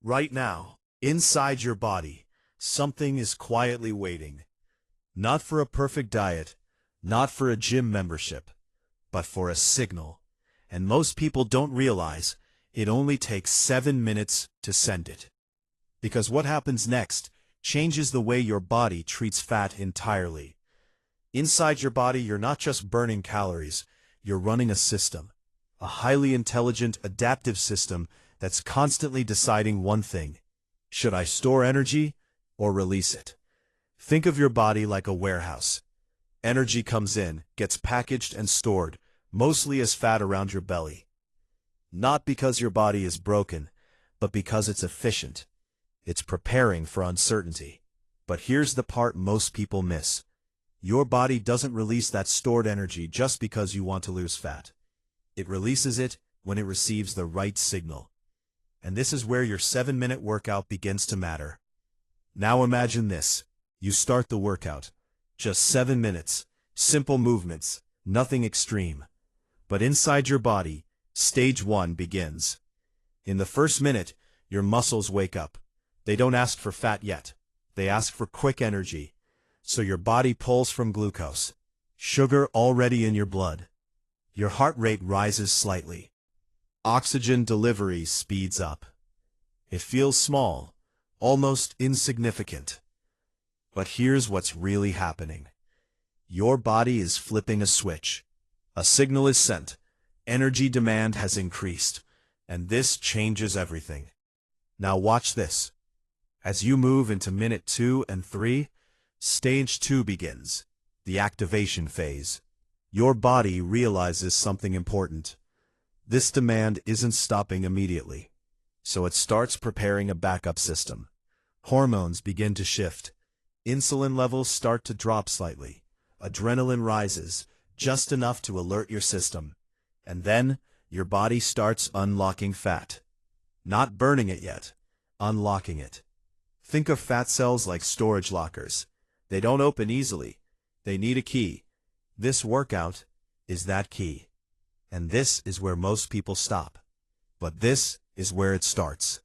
Right now, inside your body, something is quietly waiting. Not for a perfect diet, not for a gym membership, but for a signal. And most people don't realize it only takes 7 minutes to send it. Because what happens next changes the way your body treats fat entirely. Inside your body, you're not just burning calories, you're running a system. A highly intelligent, adaptive system that's constantly deciding one thing. Should I store energy or release it? Think of your body like a warehouse. Energy comes in, gets packaged and stored, mostly as fat around your belly. Not because your body is broken, but because it's efficient. It's preparing for uncertainty. But here's the part most people miss. Your body doesn't release that stored energy just because you want to lose fat. It releases it when it receives the right signal. And this is where your 7-minute workout begins to matter. Now imagine this. You start the workout. Just 7 minutes. Simple movements. Nothing extreme. But inside your body, stage 1 begins. In the first minute, your muscles wake up. They don't ask for fat yet. They ask for quick energy. So your body pulls from glucose, sugar already in your blood. Your heart rate rises slightly. Oxygen delivery speeds up. It feels small, almost insignificant. But here's what's really happening. Your body is flipping a switch. A signal is sent. Energy demand has increased. And this changes everything. Now watch this. As you move into minute 2 and 3, stage 2 begins, the activation phase. Your body realizes something important. This demand isn't stopping immediately, so it starts preparing a backup system. Hormones begin to shift. Insulin levels start to drop slightly. Adrenaline rises, just enough to alert your system. And then, your body starts unlocking fat. Not burning it yet, unlocking it. Think of fat cells like storage lockers. They don't open easily. They need a key. This workout is that key. And this is where most people stop. But this is where it starts.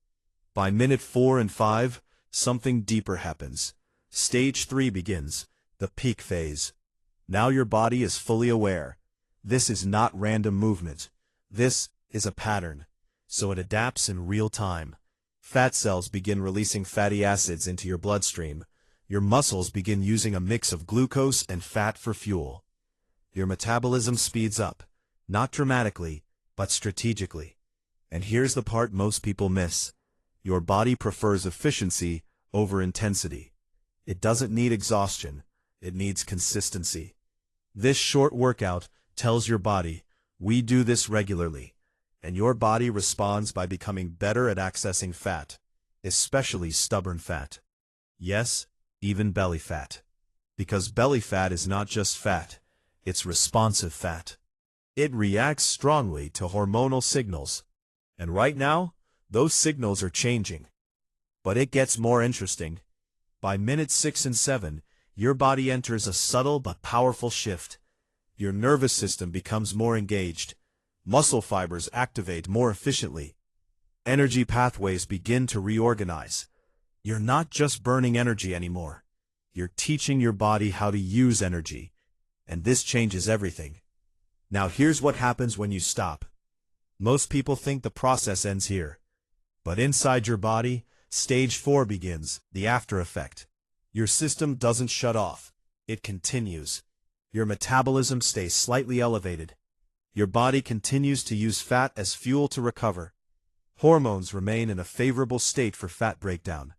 By minute 4 and 5, something deeper happens. Stage 3 begins, the peak phase. Now your body is fully aware. This is not random movement. This is a pattern. So it adapts in real time. Fat cells begin releasing fatty acids into your bloodstream. Your muscles begin using a mix of glucose and fat for fuel. Your metabolism speeds up, not dramatically, but strategically. And here's the part most people miss. Your body prefers efficiency over intensity. It doesn't need exhaustion, it needs consistency. This short workout tells your body, we do this regularly. And your body responds by becoming better at accessing fat, especially stubborn fat. Yes, even belly fat. Because belly fat is not just fat, it's responsive fat. It reacts strongly to hormonal signals. And right now, those signals are changing. But it gets more interesting. By minutes 6 and 7, your body enters a subtle but powerful shift. Your nervous system becomes more engaged. Muscle fibers activate more efficiently. Energy pathways begin to reorganize. You're not just burning energy anymore. You're teaching your body how to use energy. And this changes everything. Now here's what happens when you stop. Most people think the process ends here. But inside your body, stage 4 begins, the after effect. Your system doesn't shut off. It continues. Your metabolism stays slightly elevated. Your body continues to use fat as fuel to recover. Hormones remain in a favorable state for fat breakdown.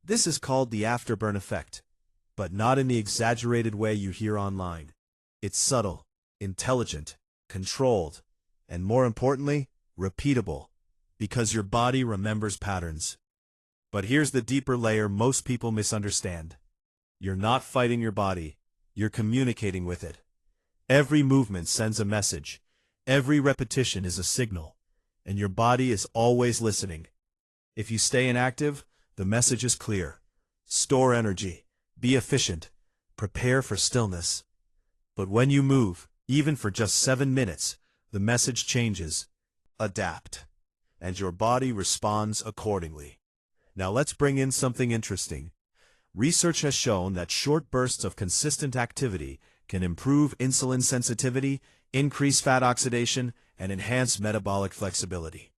This is called the afterburn effect, but not in the exaggerated way you hear online. It's subtle, intelligent, controlled, and more importantly, repeatable, because your body remembers patterns. But here's the deeper layer most people misunderstand. You're not fighting your body, you're communicating with it. Every movement sends a message. Every repetition is a signal. And your body is always listening. If you stay inactive, the message is clear. Store energy. Be efficient. Prepare for stillness. But when you move, even for just 7 minutes, the message changes. Adapt. And your body responds accordingly. Now let's bring in something interesting. Research has shown that short bursts of consistent activity can improve insulin sensitivity, increase fat oxidation, and enhance metabolic flexibility.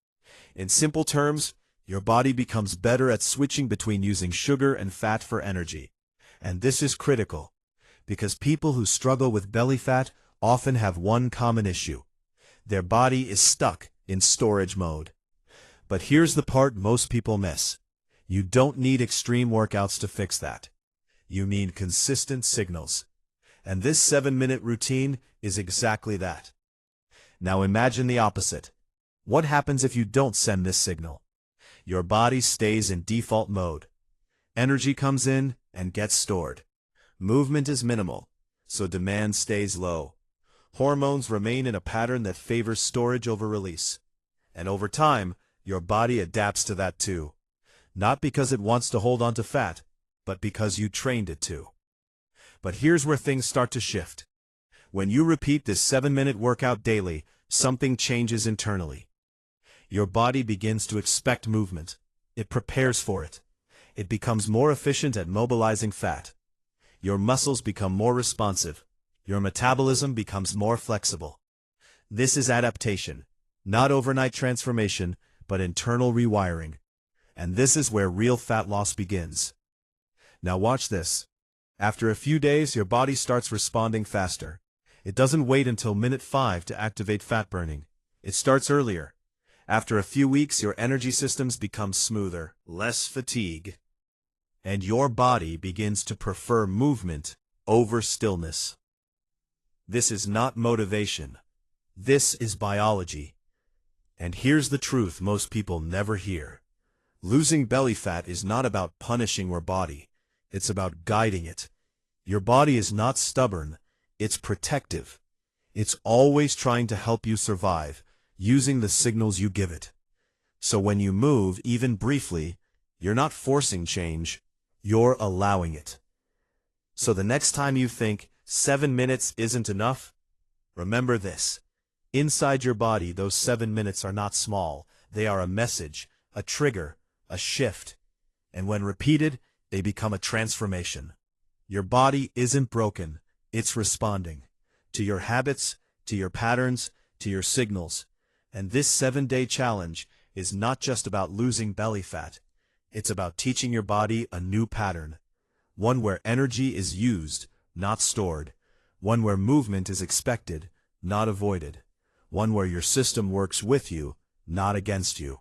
In simple terms, your body becomes better at switching between using sugar and fat for energy. And this is critical, because people who struggle with belly fat often have one common issue. Their body is stuck in storage mode. But here's the part most people miss. You don't need extreme workouts to fix that. You need consistent signals. And this 7-minute routine is exactly that. Now imagine the opposite. What happens if you don't send this signal? Your body stays in default mode. Energy comes in and gets stored. Movement is minimal, so demand stays low. Hormones remain in a pattern that favors storage over release. And over time, your body adapts to that too. Not because it wants to hold on to fat, but because you trained it to. But here's where things start to shift. When you repeat this 7-minute workout daily, something changes internally. Your body begins to expect movement. It prepares for it. It becomes more efficient at mobilizing fat. Your muscles become more responsive. Your metabolism becomes more flexible. This is adaptation, not overnight transformation, but internal rewiring. And this is where real fat loss begins. Now watch this. After a few days, your body starts responding faster. It doesn't wait until minute 5 to activate fat burning. It starts earlier. After a few weeks, your energy systems become smoother, less fatigue, and your body begins to prefer movement over stillness. This is not motivation. This is biology. And here's the truth most people never hear. Losing belly fat is not about punishing your body. It's about guiding it. Your body is not stubborn. It's protective. It's always trying to help you survive, using the signals you give it. So when you move, even briefly, you're not forcing change, you're allowing it. So the next time you think 7 minutes isn't enough, remember this. Inside your body, those 7 minutes are not small. They are a message, a trigger, a shift. And when repeated, they become a transformation. Your body isn't broken, it's responding. To your habits, to your patterns, to your signals. And this 7-day challenge is not just about losing belly fat. It's about teaching your body a new pattern. One where energy is used, not stored. One where movement is expected, not avoided. One where your system works with you, not against you.